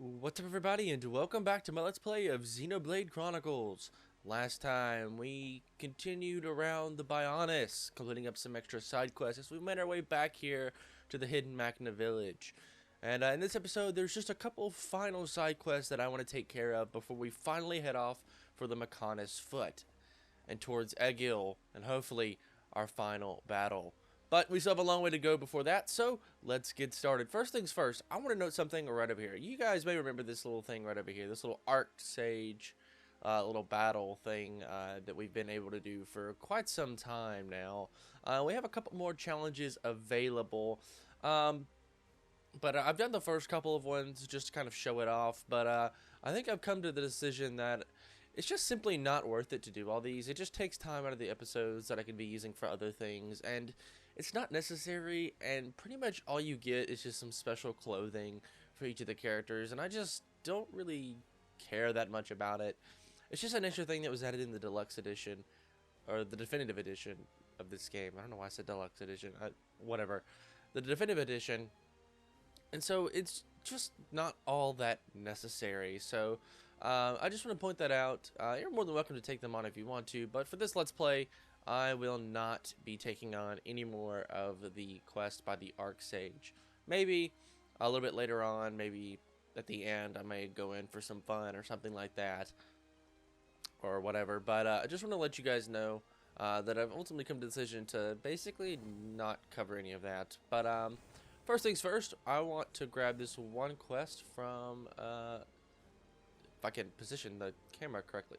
What's up everybody and welcome back to my Let's Play of Xenoblade Chronicles. Last time we continued around the Mechonis, completing up some extra side quests as we made our way back here to the hidden Machina village. And in this episode there's just a couple final side quests that I want to take care of before we finally head off for the Mechonis foot and towards Egil and hopefully our final battle. But we still have a long way to go before that, so let's get started. First things first, I want to note something right over here. You guys may remember this little thing right over here, this little Arc Sage little battle thing that we've been able to do for quite some time now. We have a couple more challenges available, but I've done the first couple of ones just to kind of show it off, but I think I've come to the decision that it's just simply not worth it to do all these. It just takes time out of the episodes that I could be using for other things, and it's not necessary, and pretty much all you get is just some special clothing for each of the characters, and I just don't really care that much about it. It's just an extra thing that was added in the deluxe edition, or the definitive edition of this game. I don't know why I said deluxe edition, whatever. The definitive edition, and so it's just not all that necessary, so I just want to point that out. You're more than welcome to take them on if you want to, but for this Let's Play, I will not be taking on any more of the quest by the Arc Sage. Maybe a little bit later on, maybe at the end, I may go in for some fun or something like that, or whatever, but I just want to let you guys know that I've ultimately come to the decision to basically not cover any of that. But first things first, I want to grab this one quest from if I can position the camera correctly.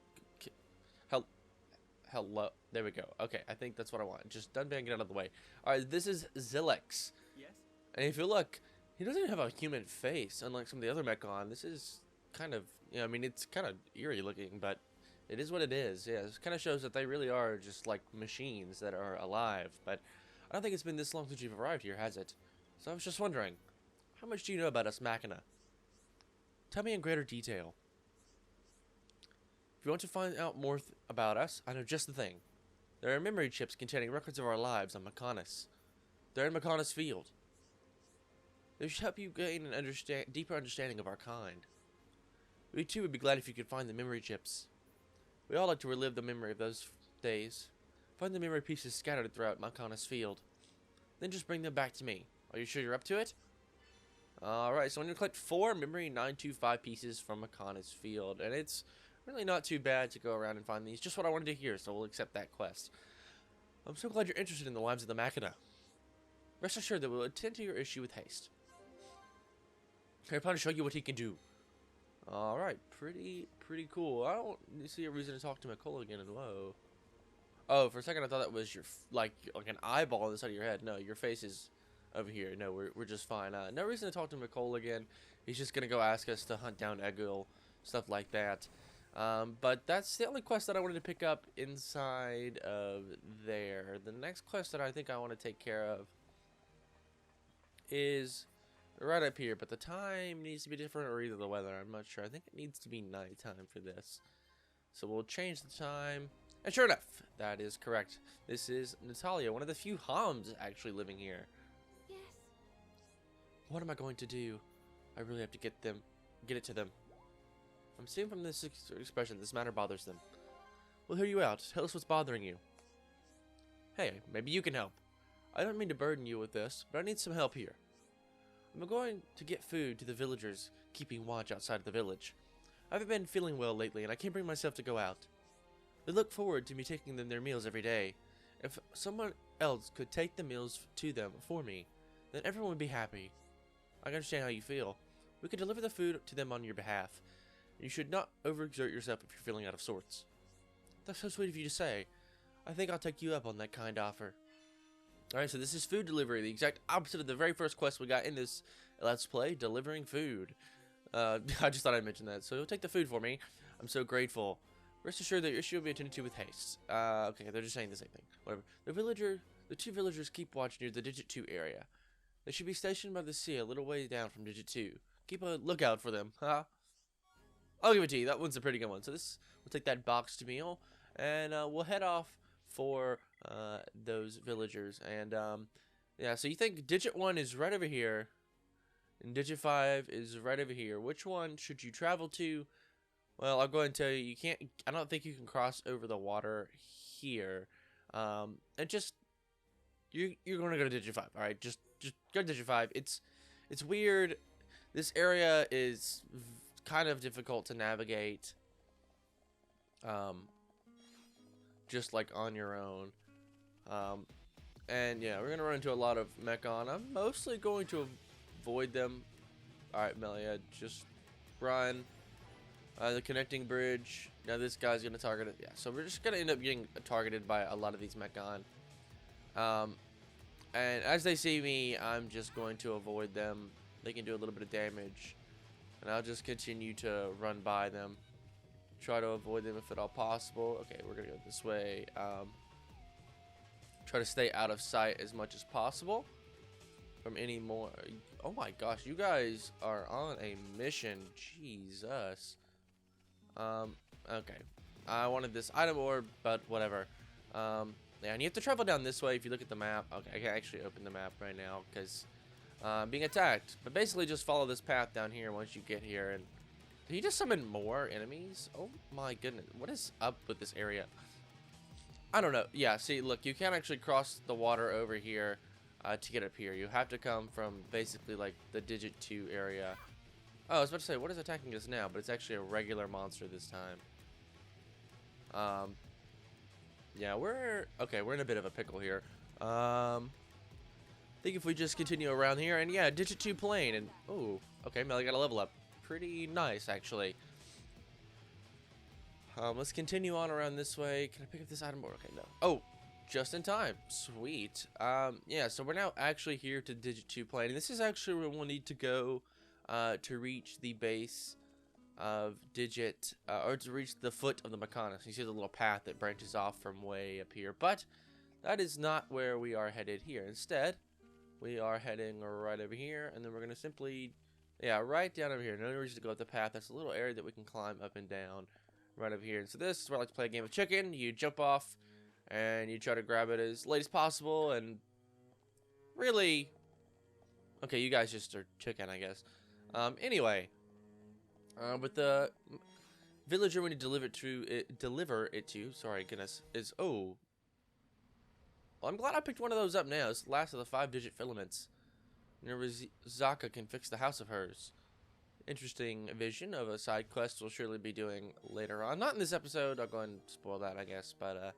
Hello. There we go. Okay, I think that's what I want. Just done banging it out of the way. Alright, this is Zilix. Yes? And if you look, he doesn't even have a human face, unlike some of the other Mechon. This is kind of, I mean, it's kind of eerie looking, but it is what it is. Yeah, it kind of shows that they really are just like machines that are alive. But I don't think it's been this long since you've arrived here, has it? So I was just wondering, how much do you know about us Machina? Tell me in greater detail. If you want to find out more about us, I know just the thing. There are memory chips containing records of our lives on Mechonis. They're in Mechonis Field. They should help you gain an deeper understanding of our kind. We too would be glad if you could find the memory chips. We all like to relive the memory of those days. Find the memory pieces scattered throughout Mechonis Field. Then just bring them back to me. Are you sure you're up to it? Alright, so I'm going to collect 4 memory 925 pieces from Mechonis Field, and it's really not too bad to go around and find these. Just what I wanted to hear, so we'll accept that quest. I'm so glad you're interested in the lives of the Machina. Rest assured that we'll attend to your issue with haste. I plan to show you what he can do. Alright, pretty cool. I don't see a reason to talk to McCullough again, and whoa. Oh, for a second I thought that was your, like an eyeball on the side of your head. No, your face is over here. No, we're just fine. No reason to talk to McCullough again. He's just gonna go ask us to hunt down Egil, stuff like that. But that's the only quest that I wanted to pick up inside of there. The next quest that I think I want to take care of is right up here, but the time needs to be different, or either the weather, I'm not sure. I think it needs to be nighttime for this. So we'll change the time, and sure enough, that is correct. This is Natalia, one of the few Homs actually living here. Yes. What am I going to do? I really have to get it to them. I'm seeing from this expression this matter bothers them. We'll hear you out. Tell us what's bothering you. Hey, maybe you can help. I don't mean to burden you with this, but I need some help here. I'm going to get food to the villagers keeping watch outside of the village. I haven't been feeling well lately, and I can't bring myself to go out. They look forward to me taking them their meals every day. If someone else could take the meals to them for me, then everyone would be happy. I understand how you feel. We could deliver the food to them on your behalf. You should not overexert yourself if you're feeling out of sorts. That's so sweet of you to say. I think I'll take you up on that kind offer. Alright, so this is food delivery, the exact opposite of the very first quest we got in this Let's Play, delivering food. I just thought I'd mention that. So you'll take the food for me. I'm so grateful. Rest assured that your issue will be attended to with haste. Okay, they're just saying the same thing. Whatever. The 2 villagers keep watch near the Digit 2 area. They should be stationed by the sea a little way down from Digit 2. Keep a lookout for them, huh? I'll give it to you. That one's a pretty good one. So we'll take that boxed meal, and we'll head off for those villagers. And yeah, so you think Digit 1 is right over here. And Digit 5 is right over here. Which one should you travel to? Well, I'll go ahead and tell you, you can't, I don't think you can cross over the water here. And just, you're going to go to Digit 5, alright? Just go to Digit 5. It's weird. This area is kind of difficult to navigate. Just like on your own. And yeah, we're gonna run into a lot of Mechon. I'm mostly going to avoid them. Alright, Melia, just run. The connecting bridge. Now this guy's gonna target it. Yeah, so we're just gonna end up getting targeted by a lot of these Mechon. And as they see me, I'm just going to avoid them. They can do a little bit of damage. And I'll just continue to run by them. Try to avoid them if at all possible. Okay, we're gonna go this way. Try to stay out of sight as much as possible from any more. Oh my gosh, you guys are on a mission. Jesus. Okay. I wanted this item orb, but whatever. Yeah, and you have to travel down this way if you look at the map. Okay, I can actually open the map right now because I'm being attacked. But basically just follow this path down here once you get here. And did he just summon more enemies? Oh my goodness. What is up with this area? I don't know. Yeah, see, look, you can't actually cross the water over here to get up here. You have to come from basically like the Digit 2 area. Oh, I was about to say, what is attacking us now? But it's actually a regular monster this time. Yeah, we're in a bit of a pickle here. I think if we just continue around here, and yeah, Digit 2 plane, and oh, okay, Melly got a level up. Pretty nice, actually. Let's continue on around this way. Can I pick up this item board? Okay, no. Oh, just in time. Sweet. Yeah, so we're now actually here to Digit 2 plane, and this is actually where we'll need to go to reach the base of Digit, or to reach the foot of the Mechonis. You see the little path that branches off from way up here, but that is not where we are headed here. Instead, we are heading right over here, and then we're going to simply, yeah, right down over here. No reason to go up the path. That's a little area that we can climb up and down right over here. And so this is where I like to play a game of chicken. You jump off, and you try to grab it as late as possible, and really, okay, you guys just are chicken, I guess. Anyway, with the villager we need to deliver it to, sorry, goodness, is, oh, well, I'm glad I picked one of those up now. It's the last of the 5-digit filaments. Zaka can fix the house of hers. Interesting vision of a side quest we'll surely be doing later on. Not in this episode. I'll go ahead and spoil that, I guess. But,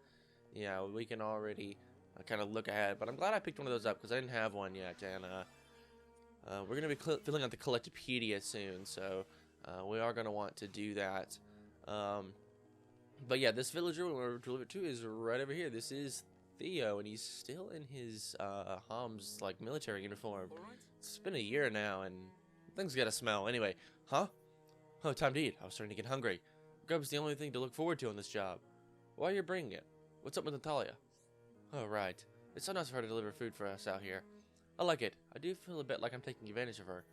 yeah, we can already kind of look ahead. But I'm glad I picked one of those up because I didn't have one yet. And we're going to be filling out the Collectopedia soon. So we are going to want to do that. But, yeah, this villager we're delivered to is right over here. This is Theo, and he's still in his Hom's like military uniform. It's been a year now, and things gotta smell. Anyway, huh? Oh, time to eat. I was starting to get hungry. Grub's the only thing to look forward to on this job. Why are you bringing it? What's up with Natalia? Oh, right. It's so nice of her to deliver food for us out here. I like it. I do feel a bit like I'm taking advantage of her.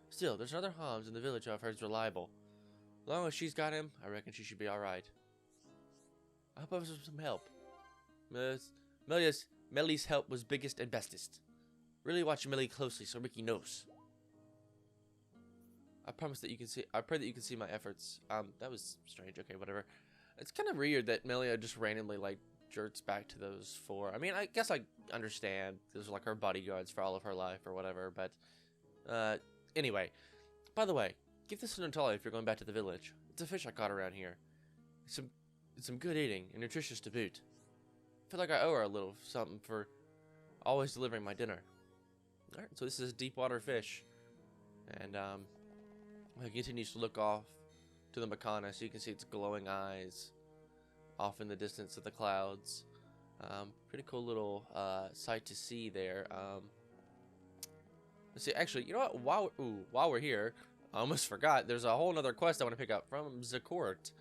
Still, there's another Homs in the village I've heard is reliable. As long as she's got him, I reckon she should be alright. I hope I have some help. Melly's help was biggest and bestest. Really watch Melly closely so Ricky knows. I promise that you can see. I pray that you can see my efforts. That was strange. Okay, whatever. It's kind of weird that Melia just randomly like jerks back to those 4. I mean, I guess I understand. Those are like her bodyguards for all of her life or whatever. But anyway, by the way, give this to Natalia if you're going back to the village. It's a fish I caught around here. It's some good eating and nutritious to boot. I feel like I owe her a little something for always delivering my dinner. Alright, so this is a deep water fish. And it continues to look off to the Mechonis. So you can see its glowing eyes off in the distance of the clouds. Pretty cool little sight to see there. Let's see, actually, you know what? While we're here, I almost forgot. There's a whole other quest I want to pick up from Zakort.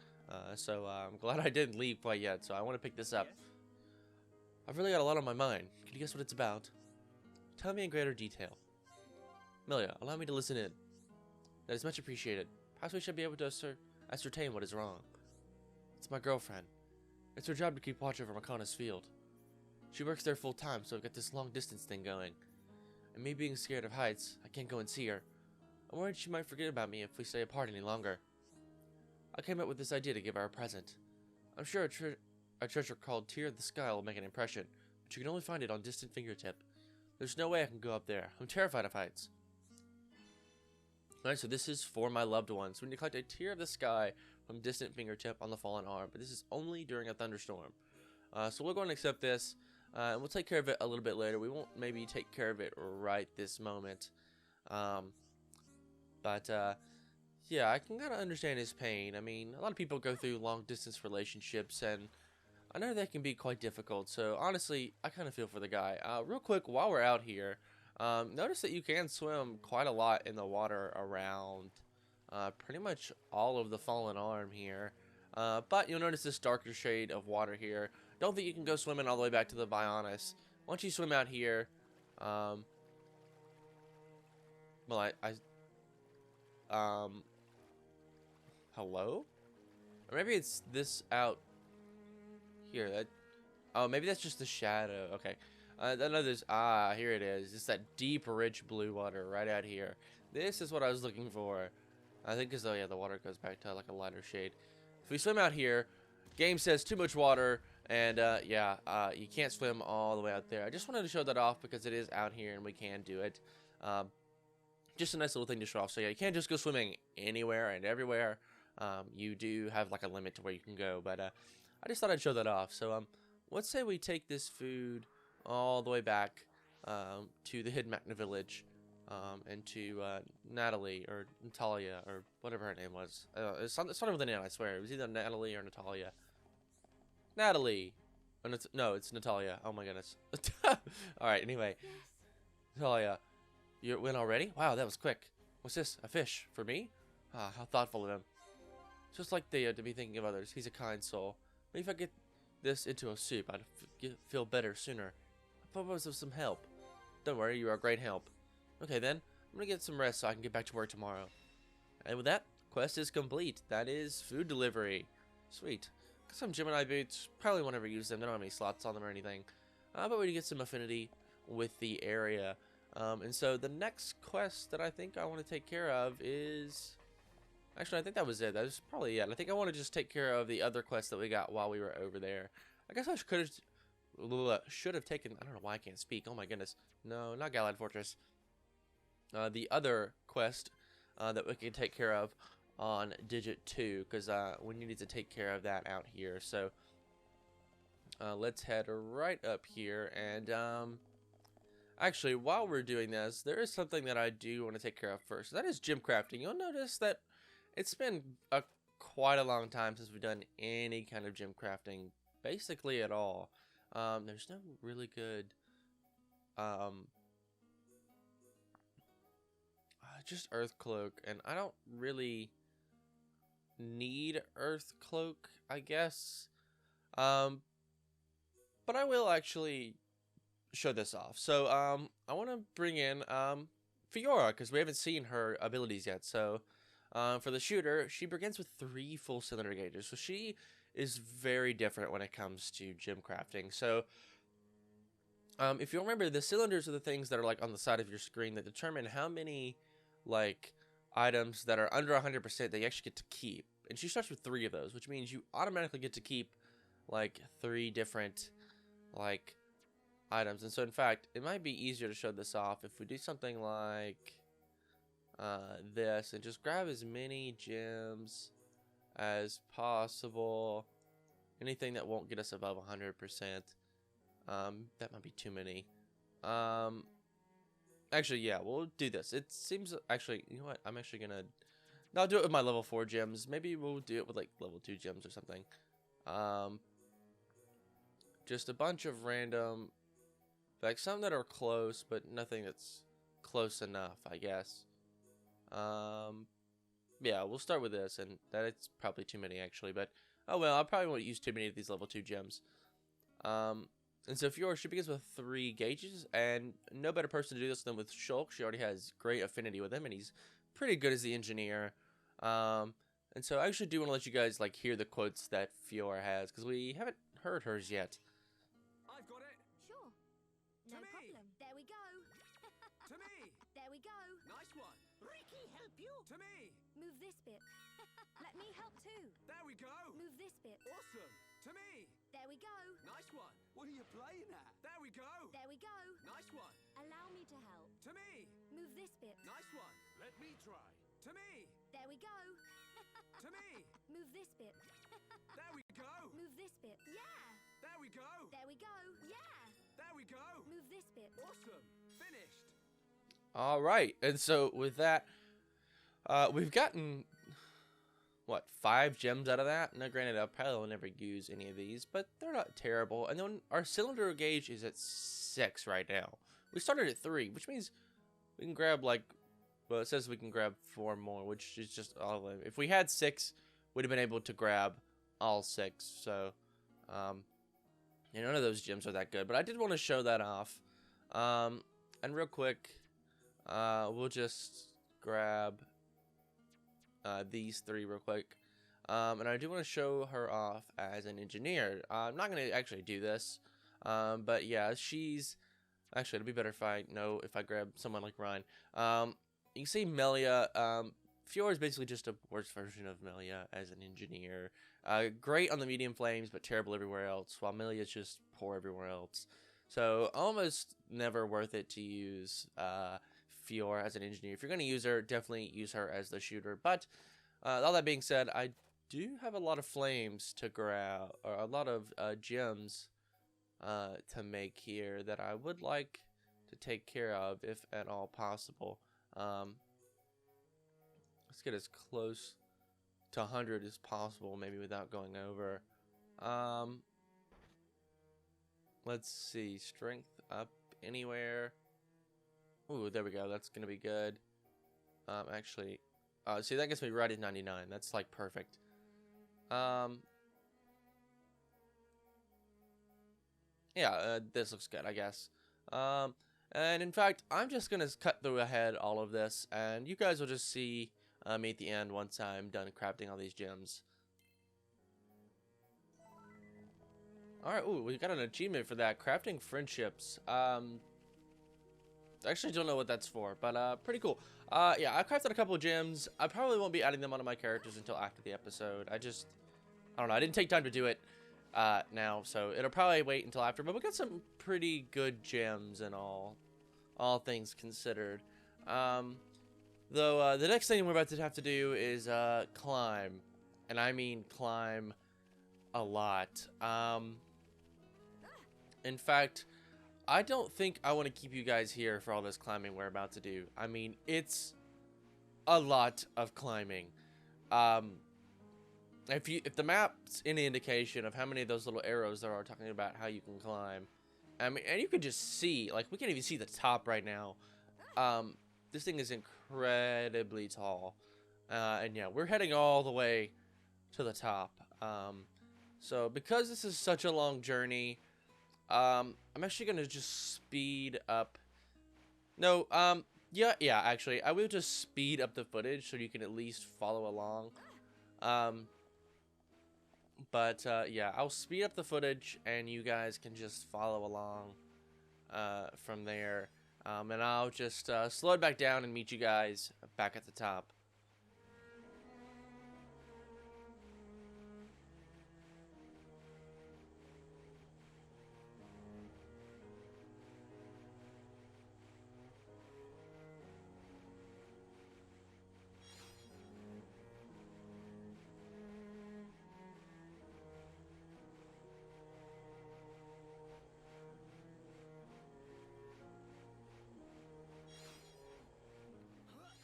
So I'm glad I didn't leave quite yet. So I want to pick this up. Yes. I've really got a lot on my mind. Can you guess what it's about? Tell me in greater detail. Melia, allow me to listen in. That is much appreciated. Perhaps we should be able to ascertain what is wrong. It's my girlfriend. It's her job to keep watch over Mechonis Field. She works there full time, so I've got this long distance thing going. And me being scared of heights, I can't go and see her. I'm worried she might forget about me if we stay apart any longer. I came up with this idea to give her a present. I'm sure a treasure called Tear of the Sky will make an impression, but you can only find it on distant fingertip. There's no way I can go up there. I'm terrified of heights. Alright, so this is for my loved ones. We need to collect a Tear of the Sky from distant fingertip on the fallen arm, but this is only during a thunderstorm. So we'll go and accept this, and we'll take care of it a little bit later. We won't maybe take care of it right this moment. Yeah, I can kind of understand his pain. I mean, a lot of people go through long-distance relationships, and I know that can be quite difficult. So, honestly, I kind of feel for the guy. Real quick, while we're out here, notice that you can swim quite a lot in the water around pretty much all of the fallen arm here. But you'll notice this darker shade of water here. Don't think you can go swimming all the way back to the Mechonis. Once you swim out here, well, hello? Or maybe it's this out here. Oh, maybe that's just the shadow. Okay. I know there's, here it is. It's that deep, rich blue water right out here. This is what I was looking for. I think as though, yeah, the water goes back to like a lighter shade. If we swim out here, game says too much water, and you can't swim all the way out there. I just wanted to show that off because it is out here and we can do it. Just a nice little thing to show off. So yeah, you can't just go swimming anywhere and everywhere. You do have like a limit to where you can go, but I just thought I'd show that off. So let's say we take this food all the way back to the hidden Machna village, and to Natalie or Natalia or whatever her name was. It started with an N, I swear. It was either Natalie or Natalia. Natalie. No, it's Natalia. Oh my goodness. Alright, anyway. Natalia. You win already? Wow, that was quick. What's this? A fish? For me? Ah, how thoughtful of him. Just like Theo to be thinking of others. He's a kind soul. Maybe if I get this into a soup, I'd feel better sooner. I propose of some help. Don't worry, you are a great help. Okay then, I'm gonna get some rest so I can get back to work tomorrow. And with that, quest is complete. That is food delivery. Sweet. Got some Gemini boots. Probably won't ever use them. They don't have any slots on them or anything. But we get some affinity with the area. And so the next quest that I think I want to take care of is... Actually, I think that was it. That was probably it. I think I want to just take care of the other quest that we got while we were over there. I guess I should have taken... I don't know why I can't speak. Oh my goodness. No, not Galad Fortress. The other quest that we can take care of on Digit 2, because we needed to take care of that out here. So let's head right up here, and actually, while we're doing this, there is something that I do want to take care of first. That is gem crafting. You'll notice that it's been quite a long time since we've done any kind of gem crafting, basically at all. There's no really good just Earth Cloak, and I don't really need Earth Cloak, I guess. But I will actually show this off. So I want to bring in Fiora, because we haven't seen her abilities yet. So for the shooter, she begins with 3 full cylinder gauges, so she is very different when it comes to gem crafting. So if you remember, the cylinders are the things that are like on the side of your screen that determine how many like items that are under 100% that you actually get to keep. And she starts with 3 of those, which means you automatically get to keep like 3 different like items. And so in fact, it might be easier to show this off if we do something like this and just grab as many gems as possible. Anything that won't get us above 100%. That might be too many. Actually, yeah, we'll do this. It seems, actually, you know what? I'm actually gonna, I'll do it with my level 4 gems. Maybe we'll do it with like level 2 gems or something. Just a bunch of random, like some that are close, but nothing that's close enough, I guess. Yeah, we'll start with this, and that's probably too many actually, but oh well, I probably won't use too many of these level 2 gems. And so Fiora, she begins with 3 gauges, and no better person to do this than with Shulk. She already has great affinity with him, and he's pretty good as the engineer. And so I actually do want to let you guys like hear the quotes that Fiora has, because we haven't heard hers yet. I've got it. Sure. No problem. There we go. To me. There we go. Nice one. Ricky, help To me. Move this bit. Let me help too. There we go. Move this bit. Awesome. To me. There we go. Nice one. What are you playing at? There we go. There we go. Nice one. Allow me to help. To me. Move this bit. Nice one. Let me try. To me. There we go. To me. Move this bit. There we go. Move this bit. Yeah. There we go. There we go. Yeah. There we go. Move this bit. Awesome. Finished. All right, and so with that, we've gotten what, 5 gems out of that. Now, granted, I probably will never use any of these, but they're not terrible. And then our cylinder gauge is at 6 right now. We started at 3, which means we can grab like, well, it says we can grab 4 more, which is just all of them. If we had 6, we'd have been able to grab all 6. So, yeah, none of those gems are that good, but I did want to show that off. And real quick, we'll just grab these 3 real quick. And I do want to show her off as an engineer. I'm not going to actually do this. But yeah, she's... Actually, it'll be better if I grab someone like Ryan. You can see Melia. Fiora is basically just a worse version of Melia as an engineer. Great on the medium flames, but terrible everywhere else, while Melia is just poor everywhere else. So, almost never worth it to use Fiora as an engineer. If you're going to use her, definitely use her as the shooter. But, all that being said, I do have a lot of flames to grab, or a lot of gems to make here that I would like to take care of, if at all possible. Let's get as close to 100 as possible, maybe without going over. Let's see, strength up anywhere. Ooh, there we go. That's gonna be good. Actually, see, that gets me right at 99. That's like perfect. Yeah, this looks good, I guess. And in fact, I'm just gonna cut through ahead all of this, and you guys will just see me at the end once I'm done crafting all these gems. Alright, ooh, we got an achievement for that. Crafting friendships. I actually don't know what that's for, but pretty cool. Yeah, I crafted a couple of gems. I probably won't be adding them onto my characters until after the episode. I don't know, I didn't take time to do it now, so it'll probably wait until after. But we got some pretty good gems and all things considered. Though the next thing we're about to have to do is climb, and I mean climb a lot. In fact, I don't think I want to keep you guys here for all this climbing we're about to do. I mean, it's a lot of climbing. If the map's any indication of how many of those little arrows there are talking about how you can climb, I mean, and you can just see, like, we can't even see the top right now. This thing is incredibly tall, and yeah, we're heading all the way to the top. So because this is such a long journey, I'm actually gonna just speed up. No, yeah, actually, I will just speed up the footage so you can at least follow along. But yeah, I'll speed up the footage and you guys can just follow along from there. And I'll just slow it back down and meet you guys back at the top.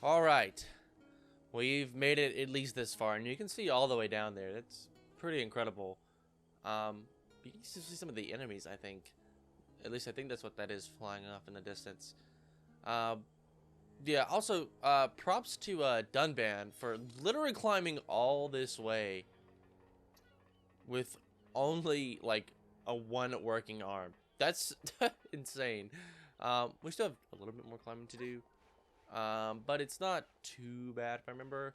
Alright, we've made it at least this far, and you can see all the way down there. That's pretty incredible. You can see some of the enemies, I think. At least I think that's what that is flying off in the distance. Yeah, also, props to Dunban for literally climbing all this way with only, like, a 1 working arm. That's insane. We still have a little bit more climbing to do. But it's not too bad if I remember.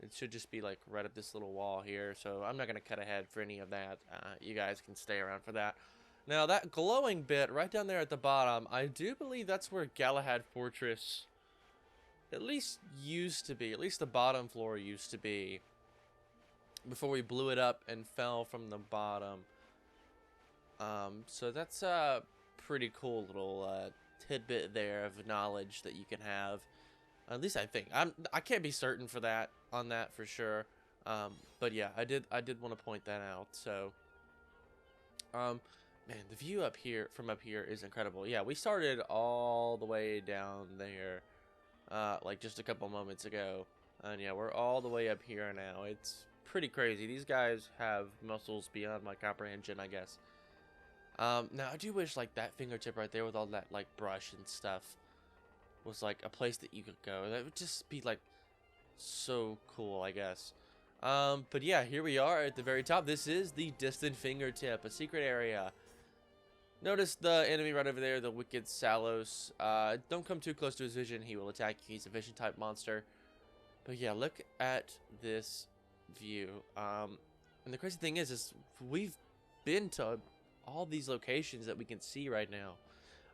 It should just be like right up this little wall here, so I'm not going to cut ahead for any of that. You guys can stay around for that. Now that glowing bit right down there at the bottom, I do believe that's where Galahad Fortress at least used to be. At least the bottom floor used to be. Before we blew it up and fell from the bottom. So that's a pretty cool little tidbit there of knowledge that you can have. At least I think. I can't be certain for that for sure. But yeah, I did want to point that out. So man, the view from up here is incredible. Yeah, we started all the way down there like just a couple moments ago. And yeah, we're all the way up here now. It's pretty crazy. These guys have muscles beyond my comprehension, I guess. Now I do wish like that fingertip right there with all that like brush and stuff was like a place that you could go. That would just be like so cool, I guess. But yeah, here we are at the very top. This is the distant fingertip, a secret area. Notice the enemy right over there, the wicked Salos. Don't come too close to his vision. He will attack you. He's a vision type monster. But yeah, look at this view. And the crazy thing is we've been to all these locations that we can see right now.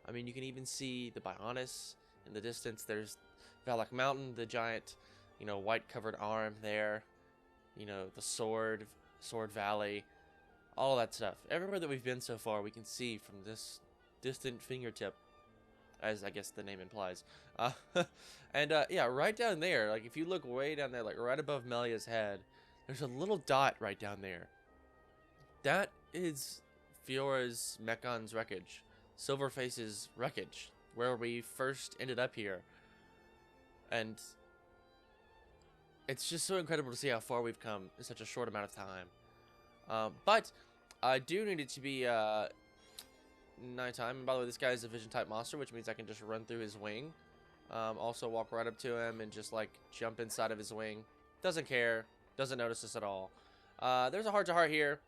I mean, you can even see the Mechonis in the distance. There's Valak Mountain, the giant, you know, white covered arm there. You know, the Sword Valley, all that stuff. Everywhere that we've been so far, we can see from this distant fingertip, as I guess the name implies. And yeah, right down there, like if you look way down there, like right above Melia's head, there's a little dot right down there. That is Fiora's Mekon's wreckage, Silverface's wreckage, where we first ended up here. And it's just so incredible to see how far we've come in such a short amount of time. But I do need it to be nighttime. And by the way, this guy is a vision type monster, which means I can just run through his wing. Also walk right up to him and just like jump inside of his wing. Doesn't care. Doesn't notice us at all. There's a heart-to-heart here.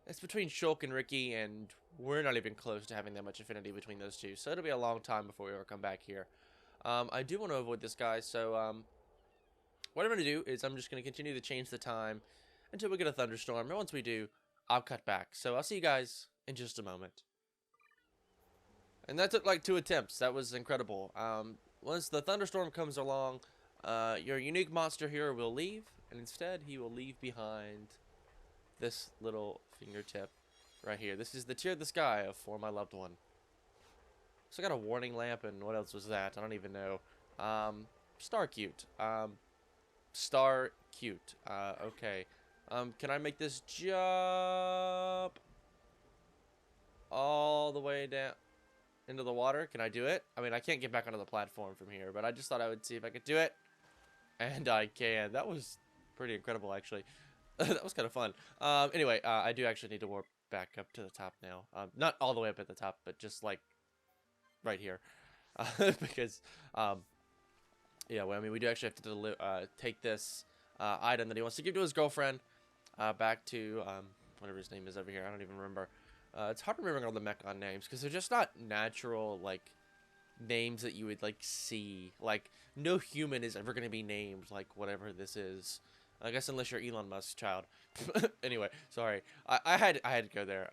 It's between Shulk and Ricky, and we're not even close to having that much affinity between those two. So it'll be a long time before we ever come back here. I do want to avoid this guy, so what I'm going to do is I'm just going to continue to change the time until we get a thunderstorm. And once we do, I'll cut back. So I'll see you guys in just a moment. And that took like 2 attempts. That was incredible. Once the thunderstorm comes along, your unique monster here will leave. And instead, he will leave behind this little fingertip right here. This is the tear of the sky of For My Loved One. So I got a warning lamp, and what else was that? I don't even know. Star Cute. Star Cute. Okay. Can I make this jump all the way down into the water? Can I do it? I mean, I can't get back onto the platform from here, but I just thought I would see if I could do it. And I can. That was pretty incredible, actually. That was kind of fun. Anyway, I do actually need to warp back up to the top now. Not all the way up at the top, but just like right here. Because, yeah, well, I mean, we do actually have to take this item that he wants to give to his girlfriend back to whatever his name is over here. I don't even remember. It's hard remembering all the Mechon names because they're just not natural, like, names that you would, like, see. Like, no human is ever going to be named like whatever this is. I guess unless you're Elon Musk's child. Anyway, sorry. I had to go there.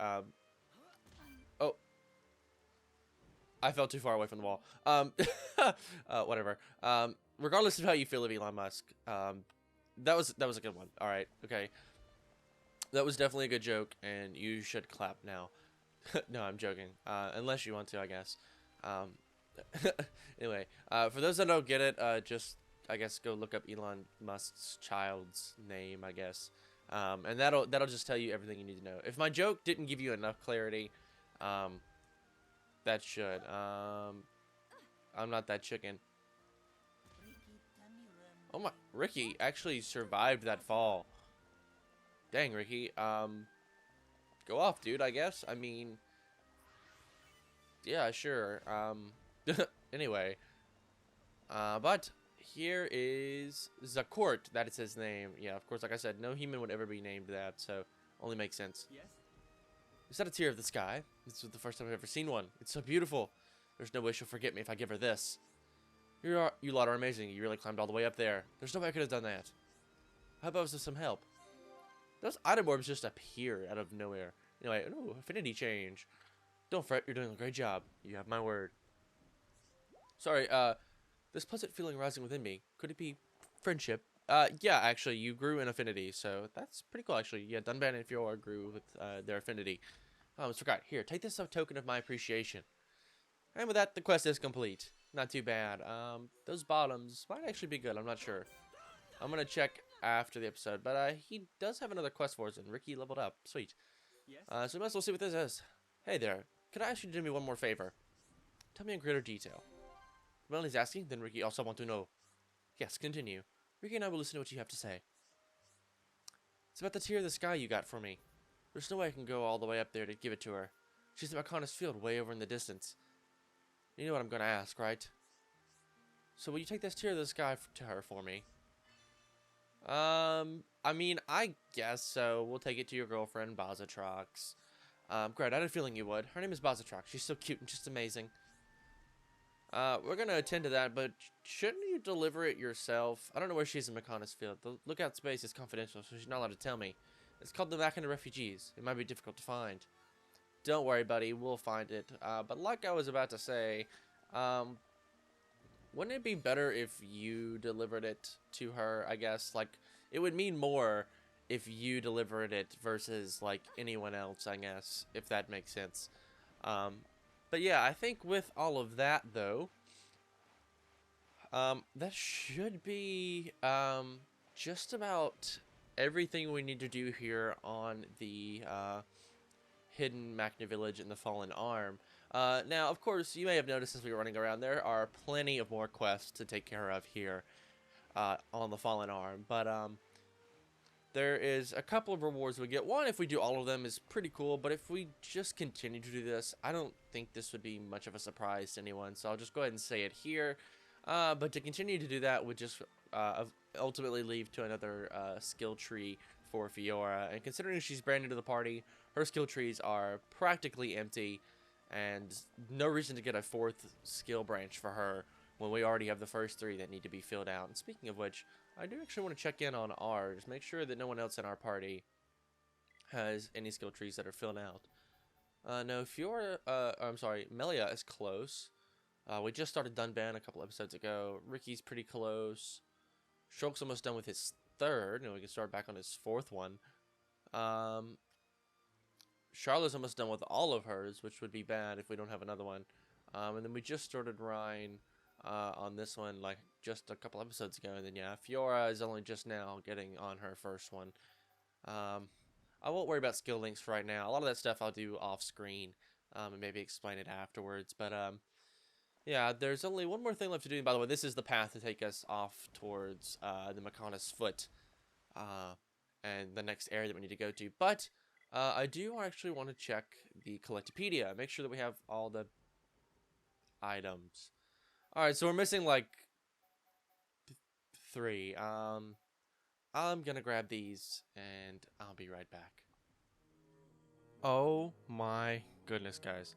Oh. I fell too far away from the wall. Whatever. Regardless of how you feel of Elon Musk, that was a good one. All right. Okay. That was definitely a good joke, and you should clap now. No, I'm joking. Unless you want to, I guess. Anyway, for those that don't get it, just I guess go look up Elon Musk's child's name, I guess. And that'll just tell you everything you need to know. If my joke didn't give you enough clarity, that should. I'm not that chicken. Oh my, Ricky actually survived that fall. Dang, Ricky. Go off, dude, I guess. I mean, yeah, sure. Anyway. But here is Zakort. That is his name. Yeah, of course, like I said, no human would ever be named that, so only makes sense. Yes? Is that a tear of the sky? This was the first time I've ever seen one. It's so beautiful. There's no way she'll forget me if I give her this. You lot are amazing. You really climbed all the way up there. There's no way I could have done that. How about with some help? Those item orbs just appear out of nowhere. Anyway, ooh, affinity change. Don't fret, you're doing a great job. You have my word. Sorry, This pleasant feeling rising within me. Could it be friendship? Yeah, actually, you grew in affinity, so that's pretty cool, actually. Yeah, Dunban and Fiora grew with their affinity. I almost forgot. Here, take this as a token of my appreciation. And with that, the quest is complete. Not too bad. Those bottoms might actually be good. I'm not sure. I'm gonna check after the episode, but he does have another quest for us, and Ricky leveled up. Sweet. Yes? So we might as well see what this is. Hey there. Could I ask you to do me one more favor? Tell me in greater detail. Melanie's asking, then Ricky also want to know. Yes, continue. Ricky and I will listen to what you have to say. It's about the tear of the sky you got for me. There's no way I can go all the way up there to give it to her. She's at Mechonis field way over in the distance. You know what I'm going to ask, right? So will you take this tear of the sky to her for me? I mean, I guess so. We'll take it to your girlfriend, Bazatrox. Great, I had a feeling you would. Her name is Bazatrox. She's so cute and just amazing. We're gonna attend to that, but shouldn't you deliver it yourself? I don't know where she is in Mechonis field. The lookout space is confidential, so she's not allowed to tell me. It's called the Machina Refugees. It might be difficult to find. Don't worry, buddy. We'll find it. But like I was about to say, wouldn't it be better if you delivered it to her, I guess? Like, it would mean more if you delivered it versus, like, anyone else, I guess, if that makes sense. But yeah, I think with all of that, though, that should be, just about everything we need to do here on the, hidden Machina Village and the Fallen Arm. Now, of course, you may have noticed as we were running around, there are plenty of more quests to take care of here, on the Fallen Arm, but, there is a couple of rewards we get. One, if we do all of them, is pretty cool, but if we just continue to do this, I don't think this would be much of a surprise to anyone, so I'll just go ahead and say it here. But to continue to do that would just ultimately lead to another skill tree for Fiora, and considering she's brand new to the party, her skill trees are practically empty, and no reason to get a fourth skill branch for her when we already have the first three that need to be filled out. And speaking of which, I do actually want to check in on ours, make sure that no one else in our party has any skill trees that are filled out. No, Fiora, I'm sorry, Melia is close. We just started Dunban a couple episodes ago. Ricky's pretty close. Shulk's almost done with his third, and we can start back on his fourth one. Charlotte's almost done with all of hers, which would be bad if we don't have another one. And then we just started Ryan on this one, like, just a couple episodes ago. And then, yeah, Fiora is only just now getting on her first one. I won't worry about skill links right now. A lot of that stuff I'll do off-screen and maybe explain it afterwards. But, yeah, there's only one more thing left to do. And by the way, this is the path to take us off towards the Mechonis Foot and the next area that we need to go to. But I do actually want to check the Collectopedia. Make sure that we have all the items. Alright, so we're missing, like, 3. I'm gonna grab these, and I'll be right back. Oh my goodness, guys.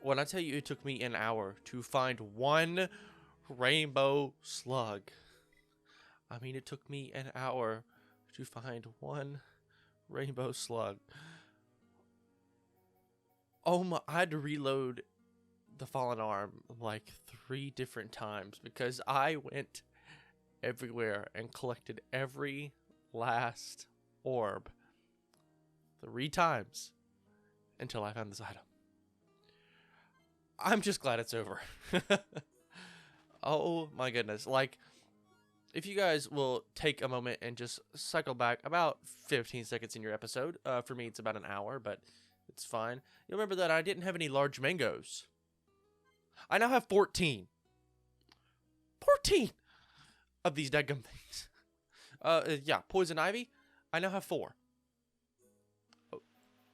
When I tell you it took me an hour to find one rainbow slug. I mean, it took me an hour to find one rainbow slug. Oh my, I had to reload the Fallen Arm like 3 different times because I went everywhere and collected every last orb 3 times until I found this item. I'm just glad it's over. Oh my goodness. Like, if you guys will take a moment and just cycle back about 15 seconds in your episode, for me it's about an hour, but it's fine. You'll remember that I didn't have any large mangoes. I now have 14. 14 of these daggum things. Yeah, poison ivy. I now have 4. Oh,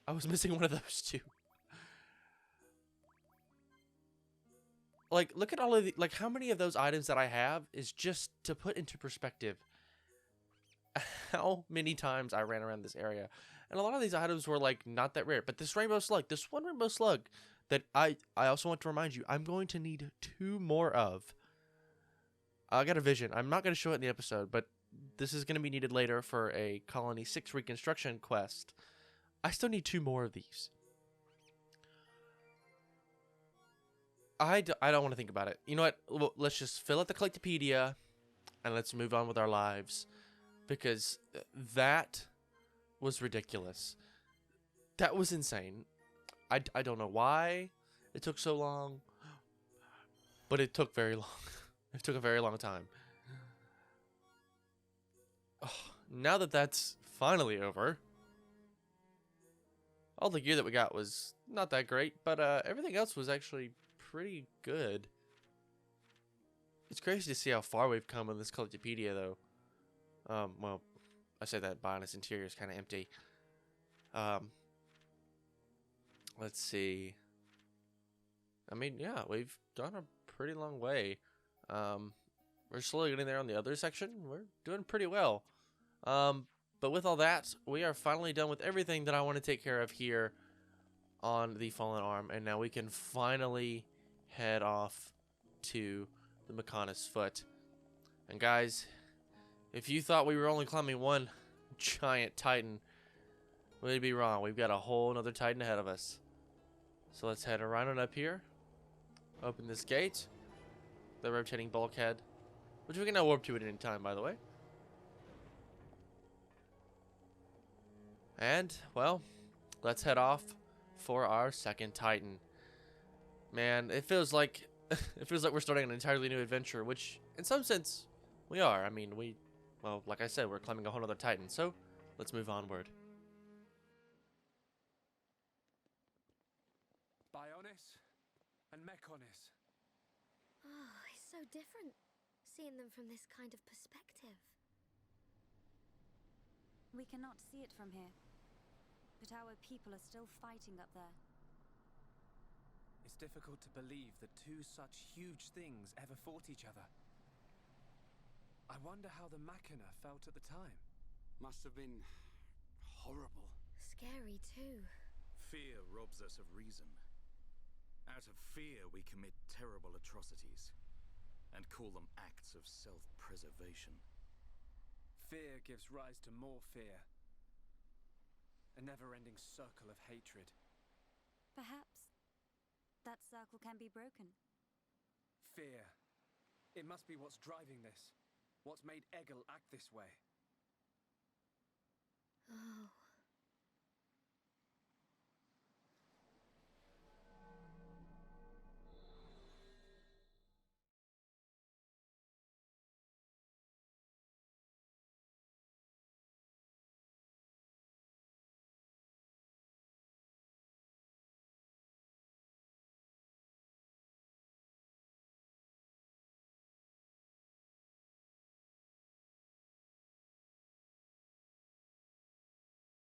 I was missing one of those too. Like, look at all of the, like, how many of those items that I have is just to put into perspective how many times I ran around this area. And a lot of these items were, like, not that rare. But this rainbow slug, this one rainbow slug that I also want to remind you, I'm going to need 2 more of. I got a vision. I'm not going to show it in the episode, but this is going to be needed later for a Colony 6 reconstruction quest. I still need 2 more of these. I don't want to think about it. You know what? Let's just fill out the Collectopedia and let's move on with our lives. Because that was ridiculous. That was insane. I don't know why it took so long, but it took very long. It took a very long time. Oh, now that that's finally over, all the gear that we got was not that great, but everything else was actually pretty good. It's crazy to see how far we've come in this Collectopedia, though. Well, I say that Bionis interior is kind of empty. Let's see. I mean, yeah, we've gone a pretty long way. We're slowly getting there on the other section. We're doing pretty well. But with all that, we are finally done with everything that I want to take care of here on the Fallen Arm, and now we can finally head off to the Mechonis foot. And guys, if you thought we were only climbing one giant titan, we'd be wrong. We've got a whole nother titan ahead of us. So let's head right on up here. Open this gate. The rotating bulkhead, which we can now warp to at any time, by the way. And, well, let's head off for our second titan. Man, it feels like we're starting an entirely new adventure, which in some sense we are. I mean, well, like I said, we're climbing a whole other titan, so let's move onward. Bionis and Mechonis. Oh, it's so different seeing them from this kind of perspective. We cannot see it from here, but our people are still fighting up there. It's difficult to believe that two such huge things ever fought each other. I wonder how the Machina felt at the time. Must have been horrible. Scary too. Fear robs us of reason. Out of fear, we commit terrible atrocities and call them acts of self-preservation. Fear gives rise to more fear. A never-ending circle of hatred. Perhaps that circle can be broken. Fear. It must be what's driving this. What's made Egil act this way. Oh,